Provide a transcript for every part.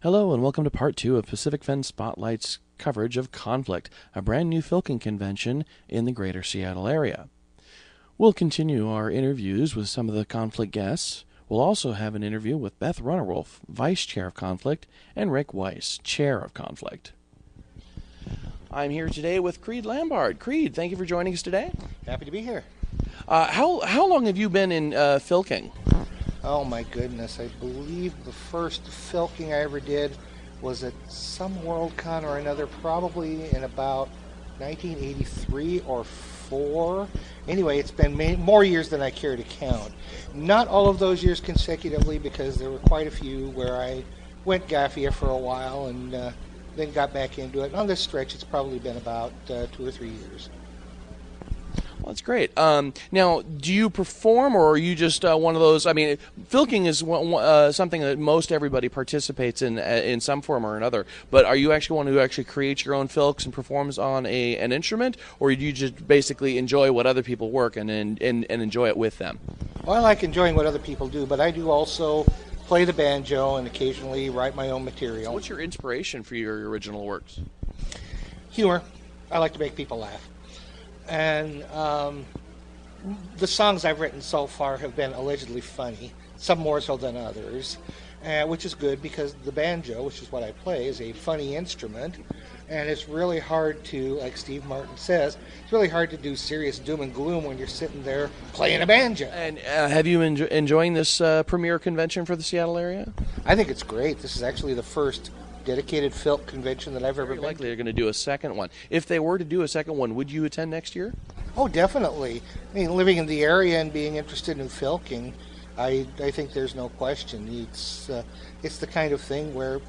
Hello and welcome to part 2 of Pacific Fen Spotlight's coverage of Conflikt, a brand new filking convention in the greater Seattle area. We'll continue our interviews with some of the Conflikt guests. We'll also have an interview with Beth Runnerwolf, Vice Chair of Conflikt, and Rick Weiss, Chair of Conflikt. I'm here today with Creed Lambard. Creed, thank you for joining us today. Happy to be here. How long have you been in filking? Oh my goodness, I believe the first filking I ever did was at some Worldcon or another, probably in about 1983 or 4. Anyway, it's been more years than I care to count. Not all of those years consecutively, because there were quite a few where I went gaffia for a while and then got back into it. On this stretch, it's probably been about 2 or 3 years. Well, that's great. Now, do you perform, or are you just one of those? I mean, filking is something that most everybody participates in some form or another. But are you actually one who actually creates your own filks and performs on an instrument, or do you just basically enjoy what other people work and enjoy it with them? Well, I like enjoying what other people do, but I do also play the banjo and occasionally write my own material. So what's your inspiration for your original works? Humor. I like to make people laugh. And the songs I've written so far have been allegedly funny, some more so than others, which is good because the banjo, which is what I play, is a funny instrument, and it's really hard to, like Steve Martin says, it's really hard to do serious doom and gloom when you're sitting there playing a banjo. And have you enjoying this premier convention for the Seattle area? I think it's great. This is actually the first dedicated filk convention that I've ever been to. Likely they're going to do a second one. If they were to do a second one, would you attend next year? Oh, definitely. I mean, living in the area and being interested in filking, I think there's no question. It's the kind of thing where,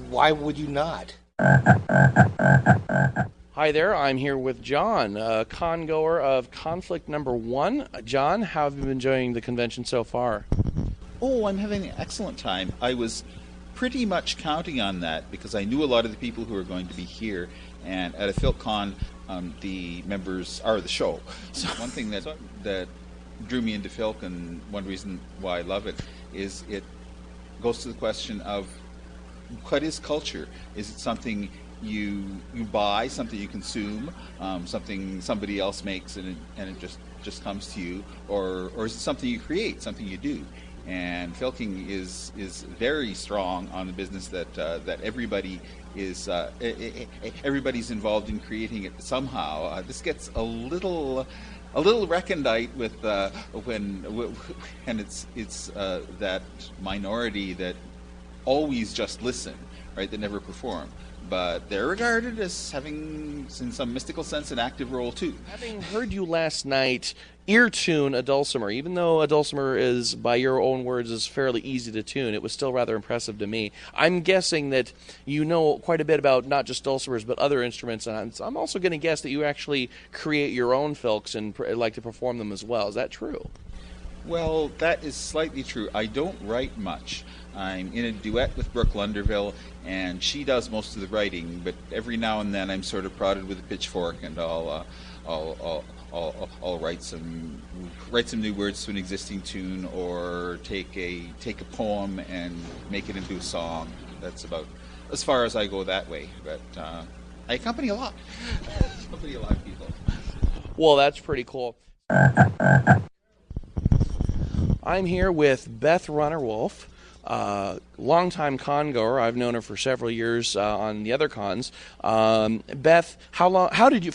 why would you not? Hi there, I'm here with John, a con-goer of Conflikt number 1. John, how have you been enjoying the convention so far? Oh, I'm having an excellent time. I was pretty much counting on that because I knew a lot of the people who were going to be here, and at a FilkCon, the members are the show. So one thing that drew me into Filk, and one reason why I love it, is it goes to the question of what is culture? Is it something you buy, something you consume, something somebody else makes and it just comes to you, or is it something you create, something you do? And filking is very strong on the business that everybody is everybody's involved in creating it somehow. This gets a little recondite with when it's that minority that always just listen, right? That never perform. But they're regarded as having, in some mystical sense, an active role too. Having heard you last night ear tune a dulcimer, even though a dulcimer is, by your own words, is fairly easy to tune, it was still rather impressive to me. I'm guessing that you know quite a bit about not just dulcimers but other instruments, and I'm also going to guess that you actually create your own filks and like to perform them as well. Is that true? Well, that is slightly true. I don't write much. I'm in a duet with Brooke Lunderville, and she does most of the writing. But every now and then, I'm sort of prodded with a pitchfork, and I'll write some new words to an existing tune, or take a poem and make it into a song. That's about as far as I go that way. But I accompany a lot. Accompany a lot of people. Well, that's pretty cool. I'm here with Beth Runnerwolf, longtime con-goer. I've known her for several years on the other cons. Beth, how did you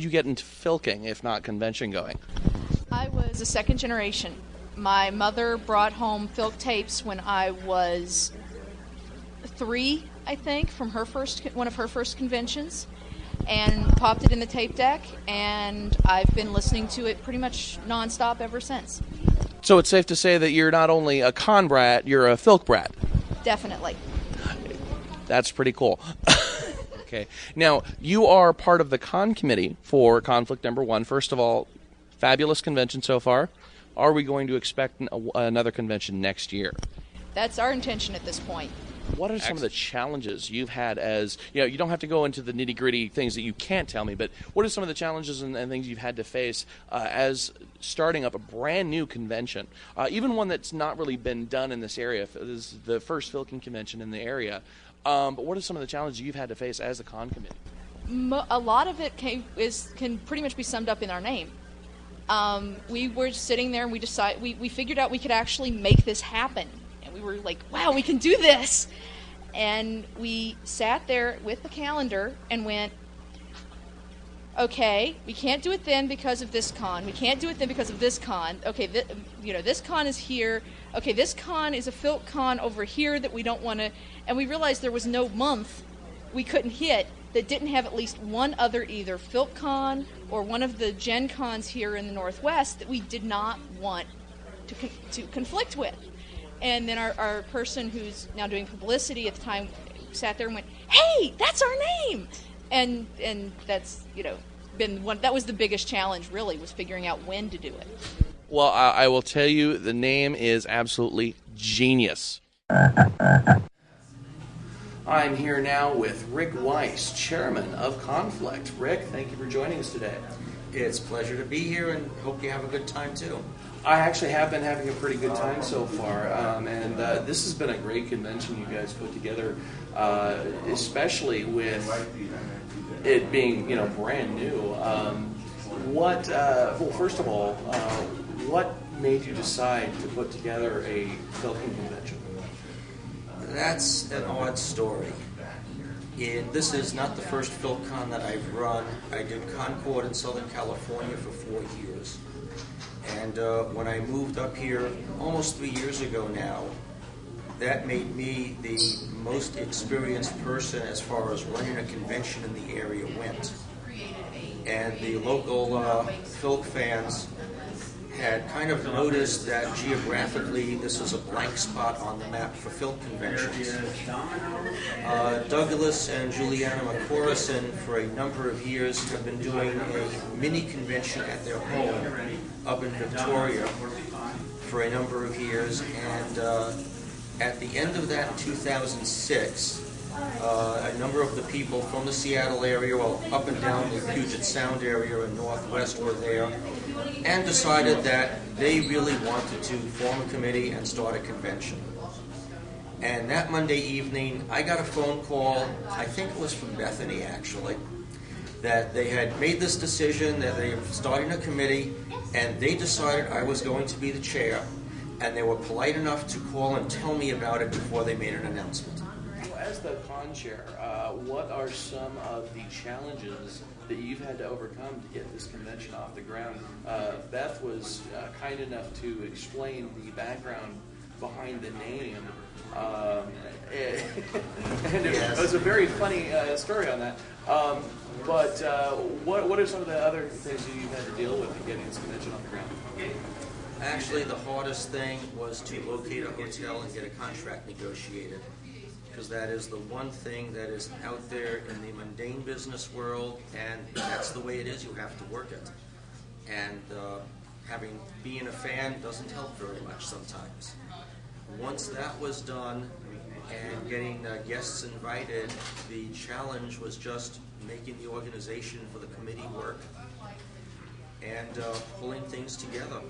get into filking, if not convention going? I was a second generation. My mother brought home filk tapes when I was 3, I think, from one of her first conventions, and popped it in the tape deck, and I've been listening to it pretty much nonstop ever since. So it's safe to say that you're not only a con brat, you're a filk brat. Definitely. That's pretty cool. Okay. Now, you are part of the con committee for Conflikt number 1. First of all, fabulous convention so far. Are we going to expect another convention next year? That's our intention at this point. What are some of the challenges you've had as, you don't have to go into the nitty-gritty things that you can't tell me, but what are some of the challenges and things you've had to face as starting up a brand new convention, even one that's not really been done in this area? This is the first Filking convention in the area. But what are some of the challenges you've had to face as a con committee? A lot of it can pretty much be summed up in our name. We were sitting there and we figured out we could actually make this happen. And we were like, wow, we can do this. And we sat there with the calendar and went, okay, we can't do it then because of this con. We can't do it then because of this con. Okay, this con is here. Okay, this con is a Filk con over here that we don't want to. And we realized there was no month we couldn't hit that didn't have at least one other either Filk con or one of the Gen Cons here in the Northwest that we did not want to conflict with. And then our person who's now doing publicity at the time sat there and went, hey, that's our name! And that's, been one. That was the biggest challenge, really, was figuring out when to do it. Well, I will tell you, the name is absolutely genius. I'm here now with Rick Weiss, chairman of Conflikt. Rick, thank you for joining us today. It's a pleasure to be here, and hope you have a good time too. I actually have been having a pretty good time so far, and this has been a great convention you guys put together, especially with it being brand new. Well, first of all, what made you decide to put together a Filking convention? That's an odd story. This is not the first PhilCon that I've run. I did Concord in Southern California for 4 years. And when I moved up here almost 3 years ago now, that made me the most experienced person as far as running a convention in the area went. And the local Filk fans had kind of noticed that geographically this is a blank spot on the map for Filk conventions. Douglas and Juliana McCorrison for a number of years have been doing a mini convention at their home up in Victoria for a number of years, and at the end of that in 2006, a number of the people from the Seattle area, well, up and down the Puget Sound area and Northwest were there, and decided that they really wanted to form a committee and start a convention. And that Monday evening, I got a phone call, I think it was from Bethany actually, that they had made this decision, that they were starting a committee, and they decided I was going to be the chair, and they were polite enough to call and tell me about it before they made an announcement. As the con chair, what are some of the challenges that you've had to overcome to get this convention off the ground? Beth was kind enough to explain the background behind the name, and it was a very funny story on that. But what are some of the other things that you've had to deal with in getting this convention off the ground? Actually, the hardest thing was to locate a hotel and get a contract negotiated, because that is the one thing that is out there in the mundane business world, and that's the way it is. You have to work it. And being a fan doesn't help very much sometimes. Once that was done and getting guests invited, the challenge was just making the organization for the committee work and pulling things together.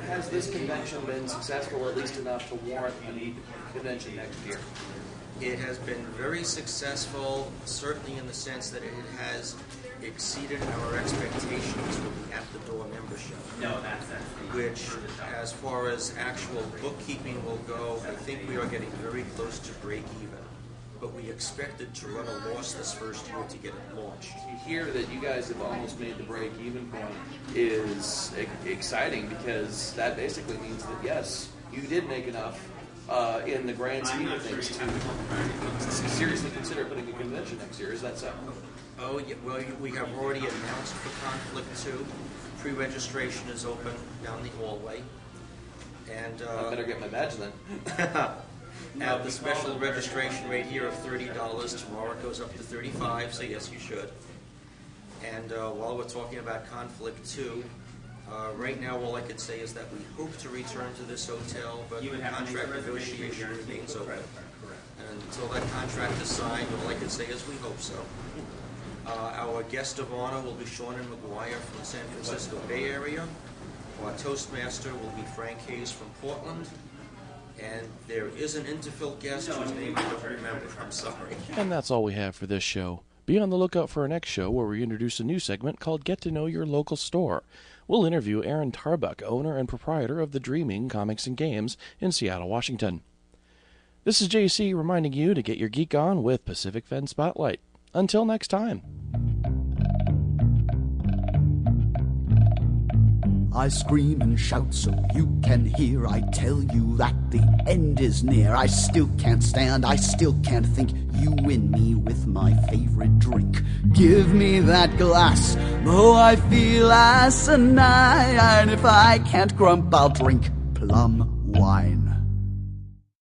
Has this convention been successful, at least enough to warrant a convention next year? It has been very successful, certainly in the sense that it has exceeded our expectations with the at-the-door membership. Which, as far as actual bookkeeping will go, I think we are getting very close to break even. But we expected to run a loss this first year to get it launched. To hear that you guys have almost made the break-even point is exciting, because that basically means that, yes, you did make enough in the grand scheme of things to seriously consider putting a convention next year. Is that so? Oh, yeah, well, we have already announced for Conflikt 2. Pre-registration is open down the hallway. And I better get my badge then. At the special registration rate here of $30, tomorrow it goes up to $35, so yes, you should. And while we're talking about Conflikt 2, right now all I could say is that we hope to return to this hotel, but the contract negotiation remains open. And And until that contract is signed, all I can say is we hope so. Our guest of honor will be Seanan McGuire from the San Francisco Bay Area. Our Toastmaster will be Frank Hayes from Portland. And there is an Interfilk guest whose name I don't remember. I'm sorry. And that's all we have for this show. Be on the lookout for our next show where we introduce a new segment called Get to Know Your Local Store. We'll interview Aaron Tarbuck, owner and proprietor of the Dreaming Comics and Games in Seattle, Washington. This is JC reminding you to get your geek on with Pacific Fen Spotlight. Until next time. I scream and shout so you can hear. I tell you that the end is near. I still can't stand, I still can't think. You win me with my favorite drink. Give me that glass, though I feel asinine. And if I can't grump, I'll drink plum wine.